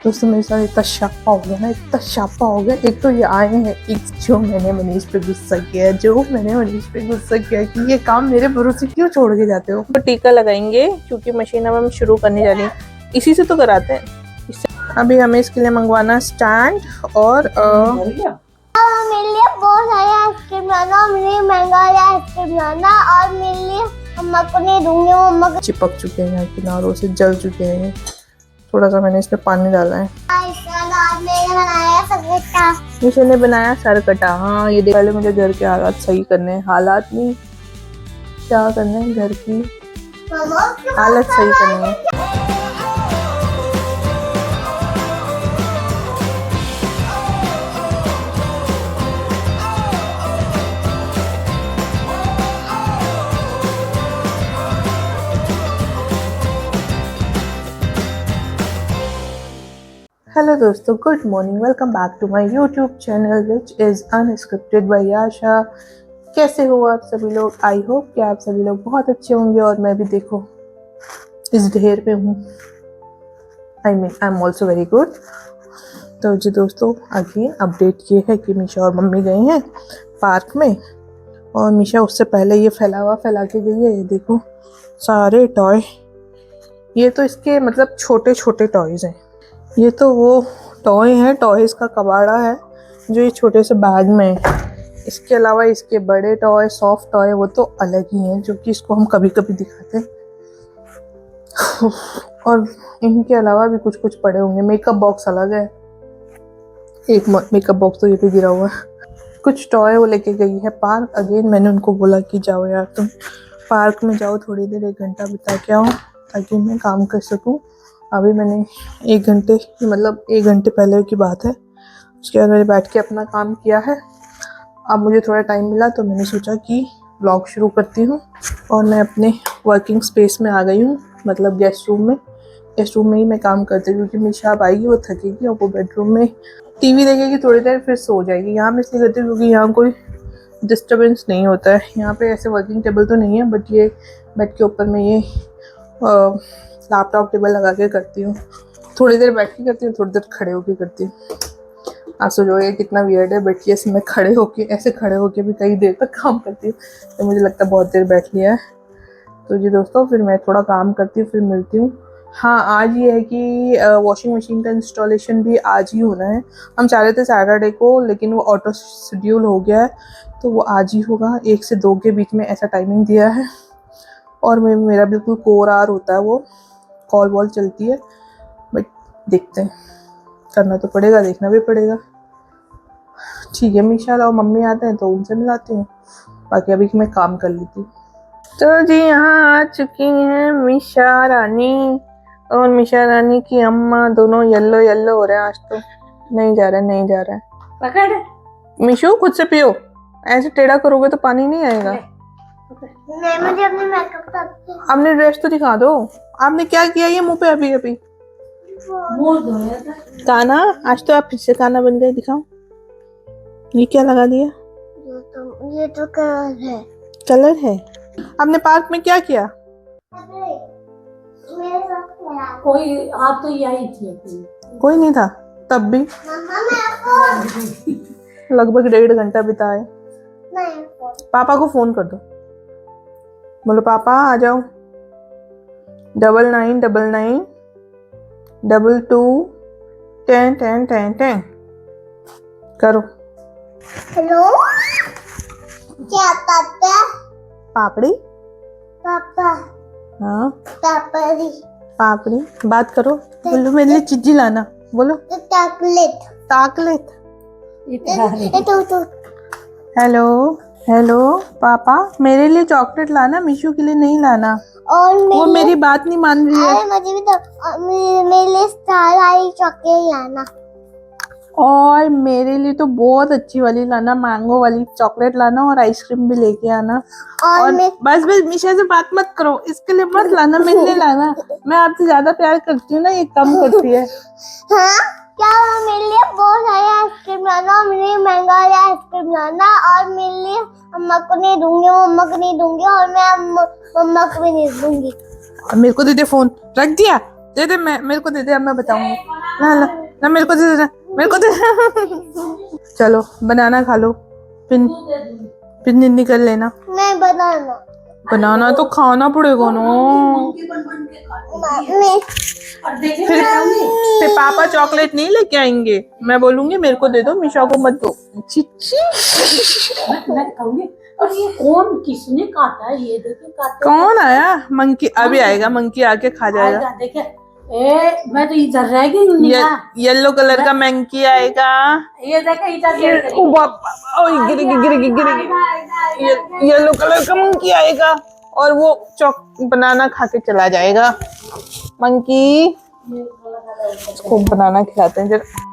दोस्तों मेरे साथ इतना शापा हो गया ना, इतना शापा हो गया। एक तो ये आए हैं, एक जो मैंने मनीष पे गुस्सा किया कि ये काम मेरे भरोसे क्यों छोड़ के जाते हो। तो टीका लगाएंगे क्योंकि मशीन अब हम शुरू करने जा रही हैं, इसी से तो कराते हैं। इससे अभी हमें इसके लिए मंगवाना स्टैंड और मेरे लिए बहुत सारे आइसक्रीम लाना, मेरे लिए महंगा वाला आइसक्रीम लाना, और मेरे लिए मम्मा को नहीं दूंगी, मम्मा को चिपक चुके हैं, किनारों से जल चुके हैं। थोड़ा सा मैंने इसमें पानी डाला है। मिशा ने बनाया सरकटा। हाँ ये पहले मुझे घर के हालात सही करने हैं, हालात नहीं क्या करने हैं, घर की हालत सही करनी है। हेलो दोस्तों, good morning, welcome back to my YouTube channel which is unscripted by Asha. कैसे हो आप सभी लोग? आई होप कि आप सभी लोग बहुत अच्छे होंगे और मैं भी देखो इस ढेर पे हूँ। I am also very good. तो जी दोस्तों, अगेन अपडेट ये है कि मीशा और मम्मी गए हैं पार्क में, और मीशा उससे पहले ये फैला के गई है। ये देखो सारे टॉय, ये तो इसके मतलब छोटे छोटे टॉयज़ हैं। ये तो वो टॉय है, टॉयज़ का कबाड़ा है जो ये छोटे से बैग में है। इसके अलावा इसके बड़े टॉय, सॉफ्ट टॉय, वो तो अलग ही हैं जो कि इसको हम कभी कभी दिखाते हैं। और इनके अलावा भी कुछ कुछ पड़े होंगे। मेकअप बॉक्स अलग है, एक मेकअप बॉक्स तो ये पे गिरा हुआ है। कुछ टॉय वो लेके गई है पार्क। अगेन मैंने उनको बोला कि जाओ यार तुम पार्क में जाओ, थोड़ी देर 1 घंटा बिता के आओ ताकि मैं काम कर सकूं। अभी मैंने 1 घंटे मतलब 1 घंटे पहले की बात है, उसके बाद मैंने बैठ के अपना काम किया है। अब मुझे थोड़ा टाइम मिला तो मैंने सोचा कि व्लॉग शुरू करती हूँ, और मैं अपने वर्किंग स्पेस में आ गई हूँ, मतलब गेस्ट रूम में। गेस्ट रूम में ही मैं काम करती हूँ क्योंकि मेरी शाप आएगी, वो थकेगी और वो बेडरूम में टीवी देखेगी थोड़ी देर, फिर सो जाएगी। यहाँ मैं इसलिए करती हूँ क्योंकि यहाँ कोई डिस्टर्बेंस नहीं होता है। यहाँ पे ऐसे वर्किंग टेबल तो नहीं है, बट ये बेड के ऊपर में ये लैपटॉप टेबल लगा के करती हूँ। थोड़ी देर बैठ के करती हूँ, थोड़ी देर खड़े होके करती हूँ। आप सोचो ये कितना वियर्ड है, बट ये मैं खड़े होके भी कई देर तक काम करती हूँ, तो मुझे लगता है बहुत देर बैठ लिया है। तो जी दोस्तों, फिर मैं थोड़ा काम करती हूँ, फिर मिलती हूँ। हाँ, आज ये है कि वॉशिंग मशीन का इंस्टॉलेशन भी आज ही होना है। हम चाह रहे थे सैटरडे को, लेकिन वो ऑटो शेड्यूल हो गया है, तो वो आज ही होगा। 1 से 2 के बीच में ऐसा टाइमिंग दिया है। और मेरा बिल्कुल कोर आर होता है, वो कॉल वॉल चलती है, बट देखते हैं, करना तो पड़ेगा, देखना भी पड़ेगा। ठीक है, मीशा और मम्मी आते हैं तो उनसे मिलाती हूँ, बाकी अभी मैं काम कर लेती हूँ। तो जी यहाँ आ चुकी हैं मीशा रानी और मीशा रानी की अम्मा, दोनों येलो येलो हो रहे हैं आज तो। नहीं जा रहा है। पकड़ मीशू, खुद से पियो, ऐसे टेढ़ा करोगे तो पानी नहीं आएगा। नहीं, मुझे अपने मेकअप करते आपने ड्रेस तो दिखा दो, आपने क्या किया ये मुंह पे अभी अभी? काना, आज तो आप फिर से काना बन गए, दिखाओ। ये क्या लगा दिया? ये तो कलर है। आपने पार्क में क्या किया? मेरे साथ खेला। कोई आप तो यही थी, कोई नहीं था तब भी। मम्मा मेरे को लगभग 1.5 घंटा बिताए। नहीं, पापा को फोन कर दो, बोलो पापा आ जाओ। 9999 22 10 10 10 10 करो। हेलो, क्या पापा? पापड़ी, पापा हाँ पापड़ी पापड़ी, बात करो। बोलो मेरे लिए चिज्जी लाना, बोलो। चॉकलेट। चॉकलेट। तो हेलो हेलो पापा, मेरे लिए चॉकलेट लाना, मीशू के लिए नहीं लाना। और वो मेरी बात नहीं मान रही है। मुझे भी तो मेरे लिए स्टार आई चॉकलेट लाना। और मेरे लिए तो बहुत अच्छी वाली लाना, मैंगो वाली चॉकलेट लाना, और आइसक्रीम भी लेके आना। और बस मीशा से बात मत करो, इसके लिए मत लाना, मेरे लिए लाना। मैं आपसे ज्यादा प्यार करती हूँ ना, ये कम करती है। हाँ, क्या मेरे लिए बहुत सारे आइसक्रीम लाना, मेरे लिए महंगा वाला आइसक्रीम लाना, और मेरे लिए मम्मा को नहीं दूंगी, और मैं मम्मा को भी नहीं दूंगी। और मेरे को दे दे फोन, रख दिया, दे दे, मैं मेरे को दे दे, अब मैं बताऊंगी। ना ना ना, मेरे को दे दे, मेरे को दे। चलो बनाना खा लो, फिर फिर निन्नी कर लेना। मैं बनाना बनाना तो खाना पड़ेगा ना। मैं फिर पापा चॉकलेट नहीं लेके आएंगे, मैं बोलूंगी मेरे को दे दो, मिशा को मत दो। चिच्ची मैं कहूंगी और ये कौन किसने काटा है, ये देखिए काटे। कौन आया? मंकी अभी आएगा, मंकी आके खा जाएगा। आएगा देखे। ए मैं तो इधर रह गई हूँ निगाह। येलो कलर का मंकी आएगा। ये देखे इधर ओ बाबा, ओए गिरेगी। येलो कलर का मंकी आएगा और वो बनाना खा के चला जाएगा। मंकी, इसको बनाना खिलाते हैं जरा।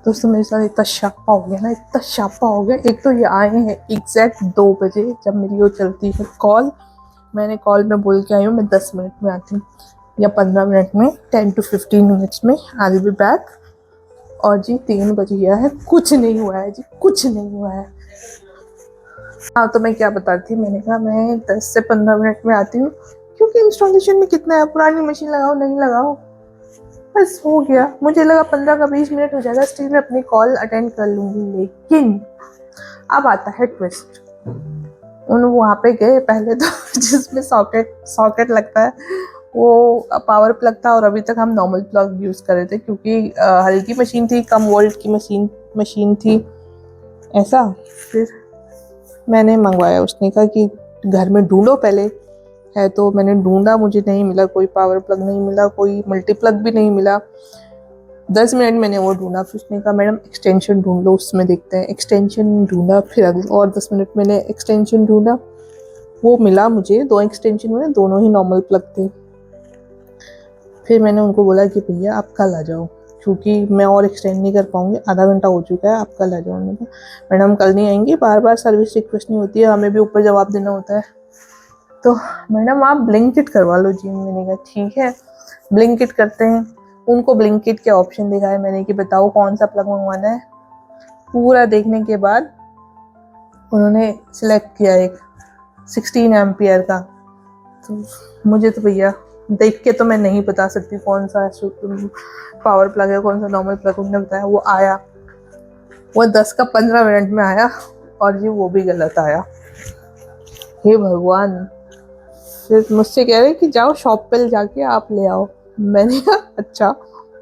दोस्तों मेरे साथ इतना शापा हो गया ना, इतना शापा हो गया। एक तो ये आए हैं एग्जैक्ट 2 बजे, जब मेरी वो चलती है कॉल। मैंने कॉल में बोल के आई हूँ मैं 10 मिनट में आती हूँ या 15 मिनट में, 10 to 15 मिनट्स में आई विल बी बैक। और जी 3 बज गया है, कुछ नहीं हुआ है जी, कुछ नहीं हुआ है। हाँ तो मैं क्या बता रही थी, मैंने कहा मैं 10 से 15 मिनट में आती हूँ, क्योंकि इंस्टॉलेशन में कितना है, पुरानी मशीन लगाओ नहीं लगाओ, बस हो गया। मुझे लगा 15 का 20 मिनट हो जाएगा, स्टिल मैं अपनी कॉल अटेंड कर लूँगी। लेकिन अब आता है ट्विस्ट। उन वहाँ पे गए पहले तो जिसमें सॉकेट लगता है वो पावर प्लग था, और अभी तक हम नॉर्मल प्लग यूज़ कर रहे थे, क्योंकि हल्की मशीन थी, कम वोल्ट की मशीन थी ऐसा। फिर मैंने मंगवाया, उसने कहा कि घर में ढूंढो पहले है, तो मैंने ढूंढा, मुझे नहीं मिला, कोई पावर प्लग नहीं मिला, कोई मल्टी प्लग भी नहीं मिला। 10 मिनट मैंने वो ढूंढा, फिर उसने कहा मैडम एक्सटेंशन ढूंढ लो, उसमें देखते हैं। एक्सटेंशन ढूंढा, फिर अगले और 10 मिनट मैंने एक्सटेंशन ढूंढा, वो मिला मुझे, 2 एक्सटेंशन मिले, दोनों ही नॉर्मल प्लग थे। फिर मैंने उनको बोला कि भैया आप कल आ जाओ, क्योंकि मैं और एक्सटेंड नहीं कर पाऊँगी, आधा घंटा हो चुका है, आप कल आ जाओ। उन्होंने कहा मैडम कल नहीं आएंगी, बार बार सर्विस रिक्वेस्ट नहीं होती है, हमें भी ऊपर जवाब देना होता है, तो मैडम आप ब्लिंकिट करवा लो जी। मैंने कहा ठीक है ब्लिंकिट करते हैं। उनको ब्लिंकिट के ऑप्शन दिखाए मैंने कि बताओ कौन सा प्लग मंगवाना है। पूरा देखने के बाद उन्होंने सिलेक्ट किया एक 16 एम्पियर का। तो मुझे तो भैया देख के तो मैं नहीं बता सकती कौन सा पावर प्लग है, कौन सा नॉर्मल प्लग। उन्होंने बताया, वो आया, वो 10 का 15 मिनट में आया, और जी वो भी गलत आया। हे भगवान। फिर मुझसे कह रहे कि जाओ शॉप पे जाके आप ले आओ। मैंने कहा अच्छा,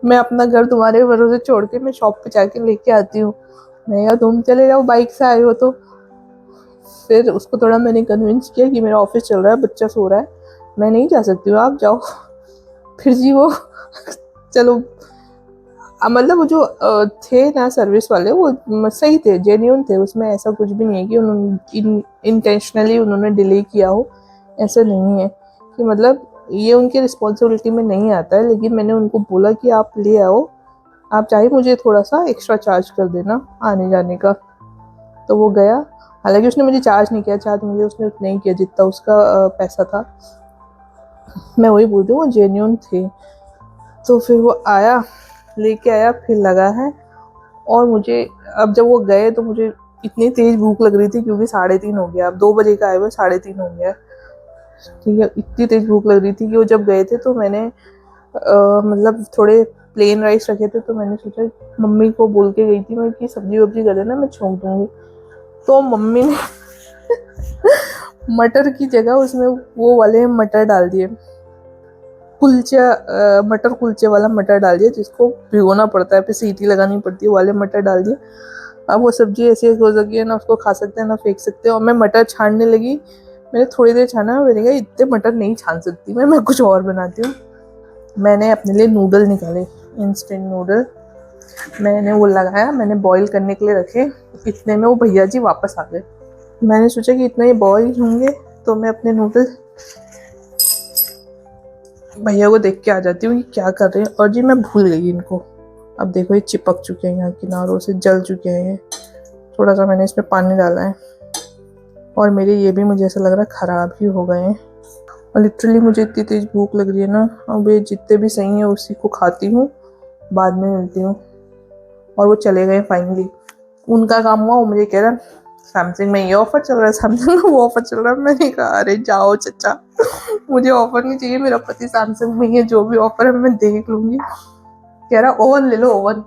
मैं अपना घर तुम्हारे भरोसे छोड़ के मैं शॉप पे जाके लेके आती हूँ। मैंने कहा तुम चले जाओ, बाइक से आए हो तो। फिर उसको थोड़ा मैंने कन्विंस किया कि मेरा ऑफिस चल रहा है, बच्चा सो रहा है, मैं नहीं जा सकती हूँ, आप जाओ। फिर जी वो चलो, मतलब वो जो थे ना सर्विस वाले, वो सही थे, जेन्युइन थे, उसमें ऐसा कुछ भी नहीं है कि उन्होंने इंटेंशनली उन्होंने डिले किया हो, ऐसा नहीं है कि मतलब ये उनकी रिस्पॉन्सिबिलिटी में नहीं आता है। लेकिन मैंने उनको बोला कि आप ले आओ, आप चाहे मुझे थोड़ा सा एक्स्ट्रा चार्ज कर देना आने जाने का। तो वो गया, हालांकि उसने मुझे चार्ज नहीं किया, चार्ज मुझे उसने नहीं किया जितना उसका पैसा था। मैं वही बोल रही हूँ, वो जेन्युइन थे। तो फिर वो आया, लेके आया, फिर लगा है। और मुझे अब जब वो गए तो मुझे इतनी तेज़ भूख लग रही थी, क्योंकि 3:30 हो गया, अब 2 बजे का आए हुए 3:30 हो गया, ठीक है। इतनी तेज़ भूख लग रही थी कि वो जब गए थे तो मैंने मतलब थोड़े प्लेन राइस रखे थे, तो मैंने सोचा मम्मी को बोल के गई थी मैं कि सब्जी वब्जी कर देना, मैं छोंक दूँगी। तो मम्मी ने मटर की जगह उसमें वो वाले मटर डाल दिए, कुलचा, मटर कुलचे वाला मटर डाल दिया, जिसको भिगोना पड़ता है, फिर सीटी लगानी पड़ती है, वाले मटर डाल दिए। अब वो सब्जी ऐसी हो सकी है ना, उसको खा सकते हैं ना फेंक सकते हैं। और मैं मटर छानने लगी, मैंने थोड़ी देर छाना, मैंने कहा इतने मटर नहीं छान सकती मैं कुछ और बनाती हूँ। मैंने अपने लिए नूडल निकाले, इंस्टेंट नूडल, मैंने वो लगाया, मैंने बॉईल करने के लिए रखे। इतने में वो भैया जी वापस आ गए। मैंने सोचा कि इतने ही बॉईल होंगे तो मैं अपने नूडल भैया को देख के आ जाती हूँ कि क्या कर रहे हैं। और जी मैं भूल गई इनको। अब देखो ये चिपक चुके हैं, यहाँ किनारों से जल चुके हैं। थोड़ा सा मैंने इसमें पानी डाला है, और मेरे ये भी मुझे ऐसा लग रहा है ख़राब ही हो गए हैं। और लिटरली मुझे इतनी तेज़ भूख लग रही है ना, अब ये जितने भी सही हैं उसी को खाती हूँ, बाद में मिलती हूँ। और वो चले गए फाइनली, उनका काम हुआ। वो मुझे कह रहा सैमसंग में ये ऑफर चल रहा है, सैमसंग में वो ऑफर चल रहा है। मैंने कहा अरे जाओ चचा, मुझे ऑफर नहीं चाहिए, मेरा पति सैमसंग में ही है, जो भी ऑफर है मैं देख लूंगी। कह रहा ओवन ले लो ओवन।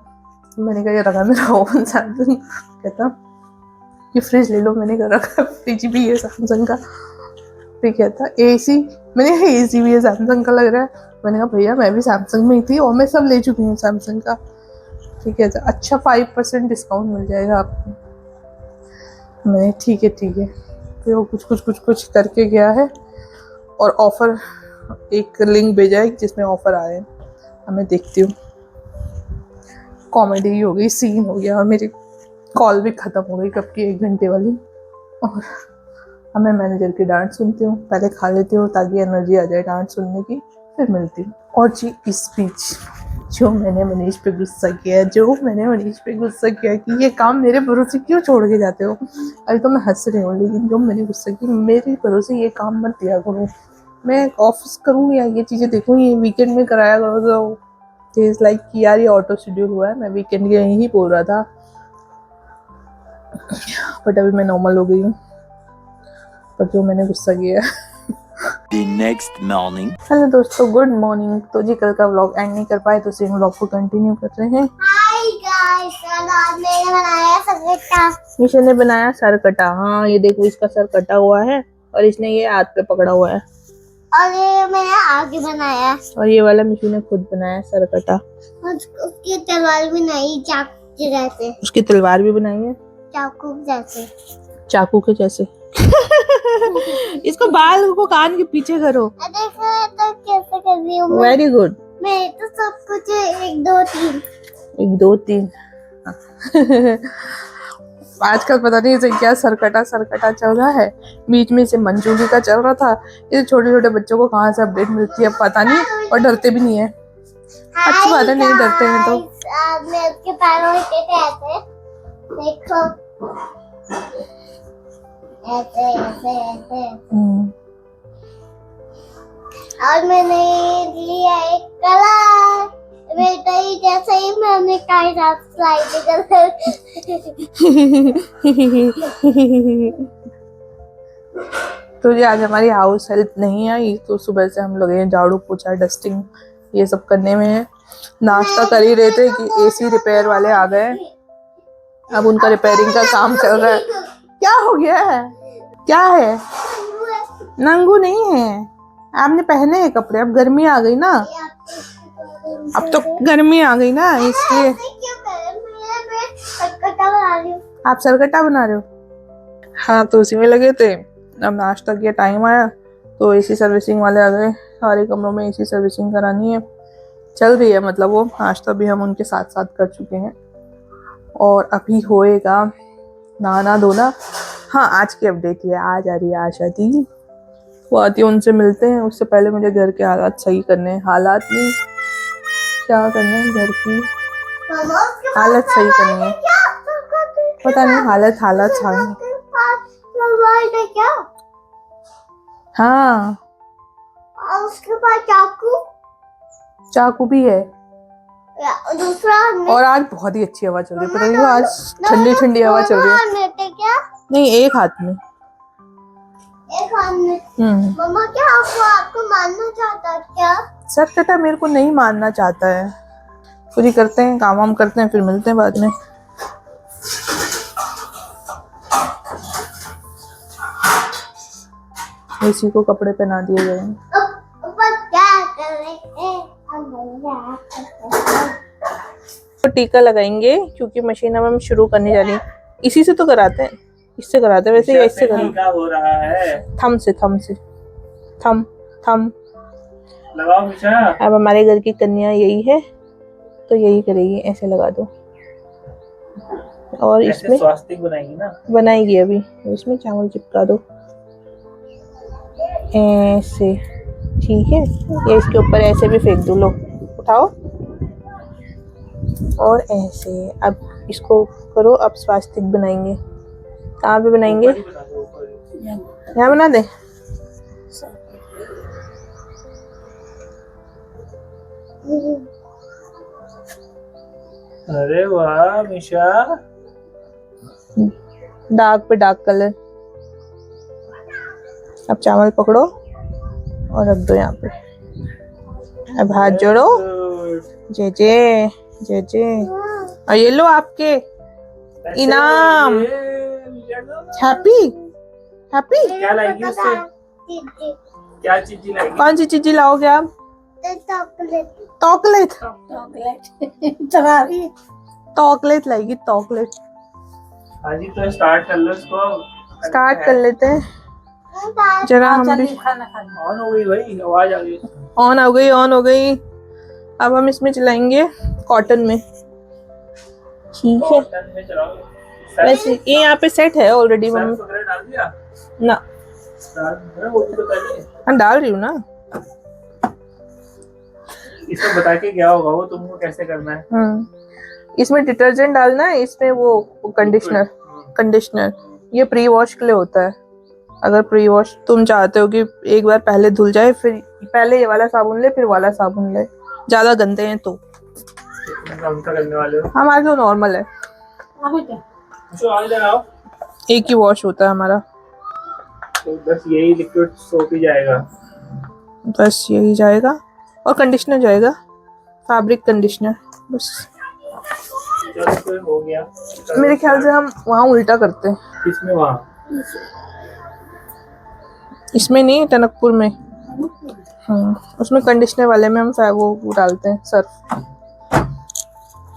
मैंने कहा ये रखा मेरा ओवन सैमसंग। कहता ये फ्रिज ले लो। मैंने कहा रखा फ्रिज भी है सैमसंग का। फिर कहता एसी। मैंने कहा एसी भी है सैमसंग का लग रहा है। मैंने कहा भैया मैं भी सैमसंग में ही थी और मैं सब ले चुकी हूँ सैमसंग का। ठीक है अच्छा 5% डिस्काउंट मिल जाएगा आपको। मैंने ठीक है। फिर वो कुछ करके गया है और ऑफ़र एक लिंक भेजा है जिसमें ऑफ़र आए हैं। अब मैं देखती हूँ। कॉमेडी हो गई, सीन हो गया और मेरी कॉल भी ख़त्म हो गई कब की 1 घंटे वाली। और अब मैं मैनेजर की डांट सुनती हूँ, पहले खा लेती हूँ ताकि एनर्जी आ जाए डांट सुनने की, फिर मिलती हूँ। और जी इस बीच जो मैंने मनीष पे गुस्सा किया कि ये काम मेरे भरोसे क्यों छोड़ के जाते हो। अभी तो मैं हंस रही हूँ, लेकिन जो मैंने गुस्सा किया मेरे भरोसे ये काम मत दिया करो। मैं ऑफिस करूँ या ये चीज़ें देखूँ, ये वीकेंड में कराया करो। तो इज़ लाइक कि यार ये ऑटो शेड्यूल हुआ है, मैं वीकेंड के ही बोल रहा था, बट अभी मैं नॉर्मल हो गई हूँ। पर जो मैंने गुस्सा किया The next morning. हेलो दोस्तों, गुड मॉर्निंग। तो जी कल का व्लॉग एंड नहीं कर पाए तो सेम व्लॉग को कंटिन्यू कर रहे हैं। हाय गाइस, आज मैंने बनाया सरकटा। मिशा ने बनाया सर कटा। हाँ ये देखो इसका सर कटा हुआ है और इसने ये हाथ पे पकड़ा हुआ है। और ये मैंने आगे बनाया और ये वाला मिशू ने खुद बनाया सर कटा। उसकी तलवार भी नहीं, चाकू जैसे। उसकी तलवार भी बनाई है चाकू जैसे। चाकू के जैसे। इसको बाल को कान के पीछे करो। देखो तो कैसे कर रही हूँ मैं। Very good. मैं तो सब कुछ 1 2 3 1 2 3 आजकल पता नहीं इसे क्या सरकटा चल रहा है। बीच में से मंचूरी का चल रहा था। ये छोटे छोटे बच्चों को कहाँ से अपडेट मिलती है पता नहीं, और डरते भी नहीं है। अच्छी बात है, नहीं डरते हैं तो। मैं उसके पैरों में ऐसे देखो, ऐसे और मैंने लिया एक कलर बेटा ही, जैसे ही मैंने काइट स्लाइड कलर। तो ये आज हमारी हाउस हेल्प नहीं आई, तो सुबह से हम लोग ये झाड़ू पोछा डस्टिंग ये सब करने में है। नाश्ता कर ही रहे थे कि एसी रिपेयर वाले आ गए। अब उनका रिपेयरिंग का काम चल रहा है। क्या हो गया है? क्या है? नंगू नहीं है, आपने पहने हैं कपड़े। अब गर्मी आ गई ना, अब तो गर्मी आ गई ना, इसलिए। आप सरकटा बना रहे हो? हाँ तो उसी में लगे थे। अब नाश्ता किया, टाइम आया तो एसी सर्विसिंग वाले आ गए। सारे कमरों में एसी सर्विसिंग करानी है, चल रही है। मतलब वो नाश्ता भी हम उनके साथ साथ कर चुके हैं और अभी होएगा नहाना धोना। हाँ आज की अपडेट ये, आज आ रही है आशा दी, वो आती है, उनसे मिलते हैं। उससे पहले मुझे घर के हालात सही करने हैं। हालात नहीं, क्या करने हैं, घर की हालत सही करनी है। पता नहीं हालत क्या? हाँ और उसके पास चाकू भी है। दूसरा और आज बहुत ही अच्छी हवा चल रही है, पता नहीं आज ठंडी ठंडी हवा चल रही है। क्या? नहीं एक हाथ में। एक हाथ में। मम्मा क्या आपको मारना चाहता है क्या? सर कटा मेरे को नहीं मानना चाहता है। पूरी करते हैं, काम वाम करते हैं, फिर मिलते हैं बाद में। इसी को कपड़े पहना दिए गए हैं। तो टीका लगाएंगे क्योंकि मशीन अब हम शुरू करने जा रही है। इसी से तो कराते हैं, इससे कराते हैं वैसे, या इससे कराते क्या हो रहा है? थम से थम लगाओ मिशा। अब हमारे घर की कन्या यही है तो यही करेगी, ऐसे लगा दो। और इसमें स्वास्तिक बनाएगी ना, बनाएगी अभी, इसमें चावल चिपका दो ऐसे, ठीक है। ये इसके ऊपर ऐसे भी फेंक दो, लो उठाओ और ऐसे। अब इसको करो, अब स्वास्तिक बनाएंगे। कहाँ पे बनाएंगे? यहाँ बना दे। अरे वाह मिशा, डार्क पे डार्क कलर। अब चावल पकड़ो और रख दो यहाँ पे। अब हाथ जोड़ो। जे जे जे जे। और ये लो आपके इनाम। Happy happy. क्या लाएगी उससे? क्या चीज लाएगी? कौन सी चीज़ लाओगे आप? चॉकलेट। चॉकलेट। चॉकलेट चला रही है। चॉकलेट लाएगी चॉकलेट। हाँ जी, तो स्टार्ट कर लो इसको। स्टार्ट कर लेते हैं जरा हाँ, हम भी। जल्दी खाना खाना। ऑन हो गई भाई, आवाज आ गई। ऑन हो गई ऑन हो गई। अब हम इसमें चलाएंगे कॉटन में। ठीक है, कॉटन में चलाओ। वैसे ये यहाँ पे सेट है ऑलरेडी मम्मी। सर्फ वगैरह डाल दिया? ना डाल दिया, वो भी तो पहले मैं डाल रही हूँ ना। इसमें बता के गया होगा वो तुमको कैसे करना है। इसमें डिटर्जेंट डालना है, इसमें वो कंडीशनर। ये प्री वॉश के लिए होता है। अगर प्री वॉश तुम चाहते हो कि एक बार पहले धुल जाए, फिर पहले ये वाला साबुन ले फिर वाला साबुन ले, ज्यादा गंदे हैं तो। कौन सा करने वाले हो? हमारा तो नॉर्मल है, अभी क्या? जो आ जाओ, एक ही वॉश होता है हमारा। तो बस यही लिक्विड सोप ही जाएगा। बस यही जाएगा और कंडीशनर जाएगा, फैब्रिक कंडीशनर बस। चलो फिर हो गया। मेरे ख्याल से हम वहाँ उल्टा करते हैं, किसमें? वहाँ इसमें नहीं, टनकपुर में। उसमें कंडीशनर वाले में हम वो डालते हैं सर्फ,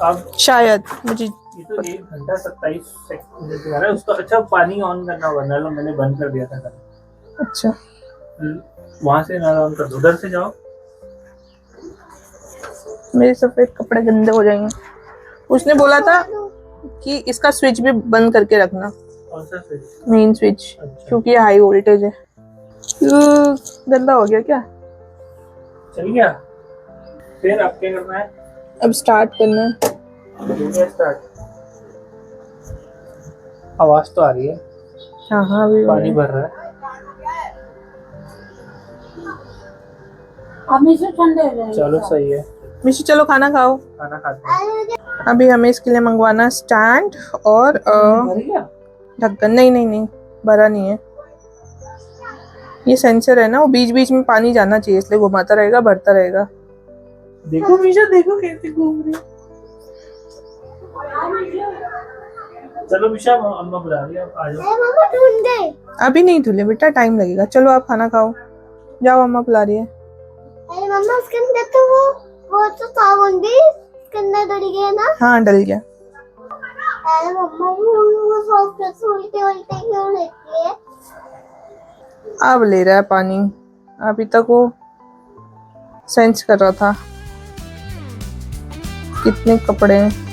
अब शायद मुझे। ये तो 1 घंटा 27 सेकंड दिखा रहा है उसका। अच्छा, पानी ऑन करना वरना लो, मैंने बंद कर दिया था कल। अच्छा वहां से ना ऑन कर दो, उधर से जाओ। मेरे सफेद कपड़े गंदे हो जाएंगे। उसने बोला था कि इसका स्विच भी बंद करके रखना, कौन सा स्विच? मेन स्विच, अच्छा। क्योंकि ये हाई वोल्टेज है। गंदा हो गया क्या? चल गया। फिर अब क्या करना है? अब स्टार्ट करना है। हो गया स्टार्ट। आवाज तो आ रही है, हाँ अभी हो पानी रहा भर रहा है। अब मुझे ठंडे हो जाएंगे। चलो सही है, है। मिशी चलो खाना खाओ। खाना खाते हैं। अभी हमें इसके लिए मंगवाना स्टैंड और भर गया? ढक्कन। नहीं भरा नहीं है। ये सेंसर है ना, वो बीच बीच में पानी जाना चाहिए, इसलिए घुमाता रहेगा, भरता रहेगा। देखो मीशा, देखो कैसे घूम रही है। चलो मीशा, अम्मा बुला रही है, आ जाओ। मम्मा ढूंढे। अभी नहीं धुले बेटा, टाइम लगेगा। चलो आप खाना खाओ, जाओ अम्मा बुला रही है। अरे मम्मा उसके अंदर तो वो तो साबुन भी इसके अंदर डल गया ना। हाँ डल गया। अरे मम्मा वो सॉफ्ट उल्टे उल्टे क्यों लेती है? अब ले रहा है पानी, अभी तक वो सेंस कर रहा था कितने कपड़े हैं।